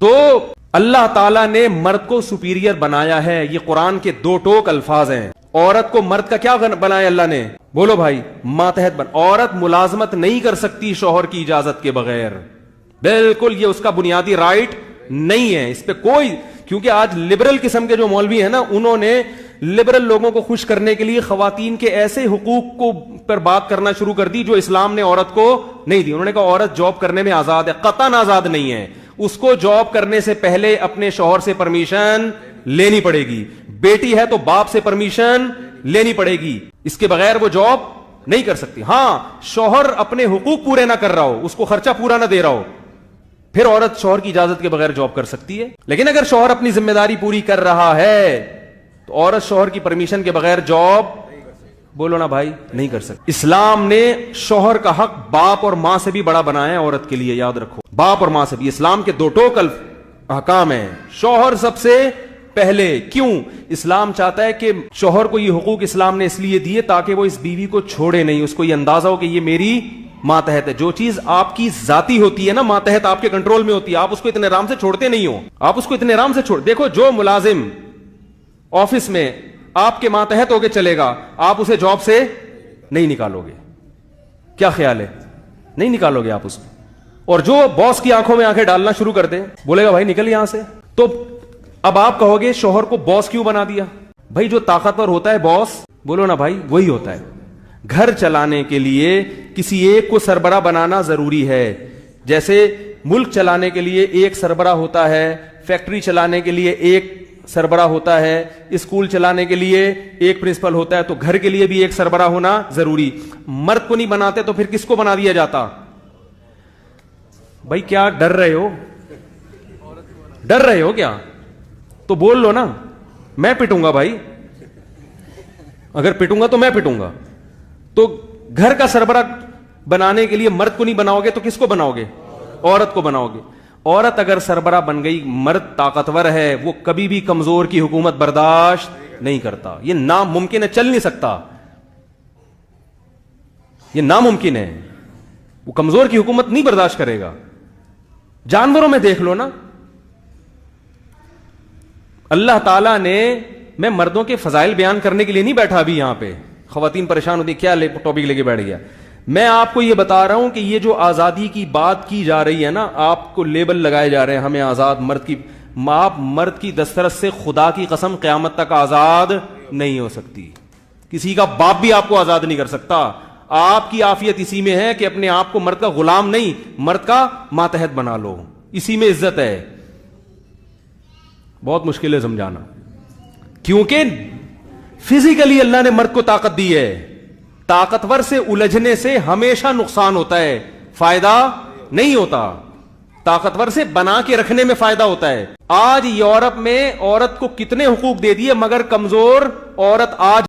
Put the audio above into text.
تو اللہ تعالیٰ نے مرد کو سپیریئر بنایا ہے. یہ قرآن کے دو ٹوک الفاظ ہیں. عورت کو مرد کا کیا بنایا اللہ نے؟ بولو بھائی, ماتحت عورت ملازمت نہیں کر سکتی شوہر کی اجازت کے بغیر. بالکل یہ اس کا بنیادی رائٹ نہیں ہے. اس پہ کوئی, کیونکہ آج لبرل قسم کے جو مولوی ہیں نا, انہوں نے لبرل لوگوں کو خوش کرنے کے لیے خواتین کے ایسے حقوق کو پر بات کرنا شروع کر دی جو اسلام نے عورت کو نہیں دی. انہوں نے کہا عورت جاب کرنے میں آزاد ہے. قطعاً آزاد نہیں ہے. اس کو جاب کرنے سے پہلے اپنے شوہر سے پرمیشن لینی پڑے گی. بیٹی ہے تو باپ سے پرمیشن لینی پڑے گی. اس کے بغیر وہ جاب نہیں کر سکتی. ہاں, شوہر اپنے حقوق پورے نہ کر رہا ہو, اس کو خرچہ پورا نہ دے رہا ہو, پھر عورت شوہر کی اجازت کے بغیر جاب کر سکتی ہے. لیکن اگر شوہر اپنی ذمہ داری پوری کر رہا ہے تو عورت شوہر کی پرمیشن کے بغیر جاب, بولو نا بھائی, نہیں کر سکتی. اسلام نے شوہر کا حق باپ اور ماں سے بھی بڑا بنایا ہے عورت کے لیے, یاد رکھو, باپ اور ماں سے بھی. اسلام کے دو ٹوک احکام ہیں. شوہر سب سے پہلے. کیوں؟ اسلام چاہتا ہے کہ شوہر کو یہ حقوق اسلام نے اس لیے دیے تاکہ وہ اس بیوی کو چھوڑے نہیں, اس کو یہ اندازہ ہو کہ یہ میری ماتحت ہے. جو چیز آپ کی ذاتی ہوتی ہے نا, ماتحت آپ کے کنٹرول میں ہوتی ہے, آپ اس کو اتنے آرام سے چھوڑتے نہیں ہو. آپ اس کو اتنے آرام سے دیکھو, جو ملازم آفس میں آپ کے ماتحت ہو کے چلے گا, آپ اسے جاب سے نہیں نکالو گے. کیا خیال ہے؟ نہیں نکالو گے آپ اس کو. اور جو باس کی آنکھوں میں آنکھیں ڈالنا شروع کر دے, بولے گا بھائی نکل یہاں سے, تو اب آپ کہو گے شوہر کو باس کیوں بنا دیا؟ بھائی جو طاقتور ہوتا ہے باس, بولو نا بھائی, وہی ہوتا ہے. گھر چلانے کے لیے کسی ایک کو سربراہ بنانا ضروری ہے. جیسے ملک چلانے کے لیے ایک سربراہ ہوتا ہے, فیکٹری چلانے کے لیے ایک سربراہ ہوتا ہے, اسکول چلانے کے لیے ایک پرنسپل ہوتا ہے, تو گھر کے لیے بھی ایک سربراہ ہونا ضروری. مرد کو نہیں بناتے تو پھر کس کو بنا دیا جاتا؟ بھائی کیا ڈر رہے ہو؟ ڈر رہے ہو کیا؟ تو بول لو نا, میں پٹوں گا بھائی, اگر پٹوں گا تو میں پٹوں گا. تو گھر کا سربراہ بنانے کے لیے مرد کو نہیں بناؤ گے تو کس کو بناؤ گے؟ عورت کو بناؤ گے. عورت اگر سربراہ بن گئی, مرد طاقتور ہے, وہ کبھی بھی کمزور کی حکومت برداشت نہیں کرتا. یہ ناممکن ہے, چل نہیں سکتا, یہ ناممکن ہے. وہ کمزور کی حکومت نہیں برداشت کرے گا. جانوروں میں دیکھ لو نا, اللہ تعالیٰ نے, میں مردوں کے فضائل بیان کرنے کے لیے نہیں بیٹھا ابھی یہاں پہ, خواتین پریشان ہوتی کیا ٹاپک لے کے بیٹھ گیا. میں آپ کو یہ بتا رہا ہوں کہ یہ جو آزادی کی بات کی جا رہی ہے نا, آپ کو لیبل لگائے جا رہے ہیں ہمیں آزاد مرد کی, آپ مرد کی دسترس سے خدا کی قسم قیامت تک آزاد نہیں ہو سکتی. کسی کا باپ بھی آپ کو آزاد نہیں کر سکتا. آپ کی عافیت اسی میں ہے کہ اپنے آپ کو مرد کا غلام نہیں, مرد کا ماتحت بنا لو, اسی میں عزت ہے. بہت مشکل ہے سمجھانا, کیونکہ فزیکلی اللہ نے مرد کو طاقت دی ہے. طاقتور سے الجھنے سے ہمیشہ نقصان ہوتا ہے, فائدہ نہیں ہوتا. طاقتور سے بنا کے رکھنے میں فائدہ ہوتا ہے. آج یورپ میں عورت کو کتنے حقوق دے دیے, مگر کمزور عورت آج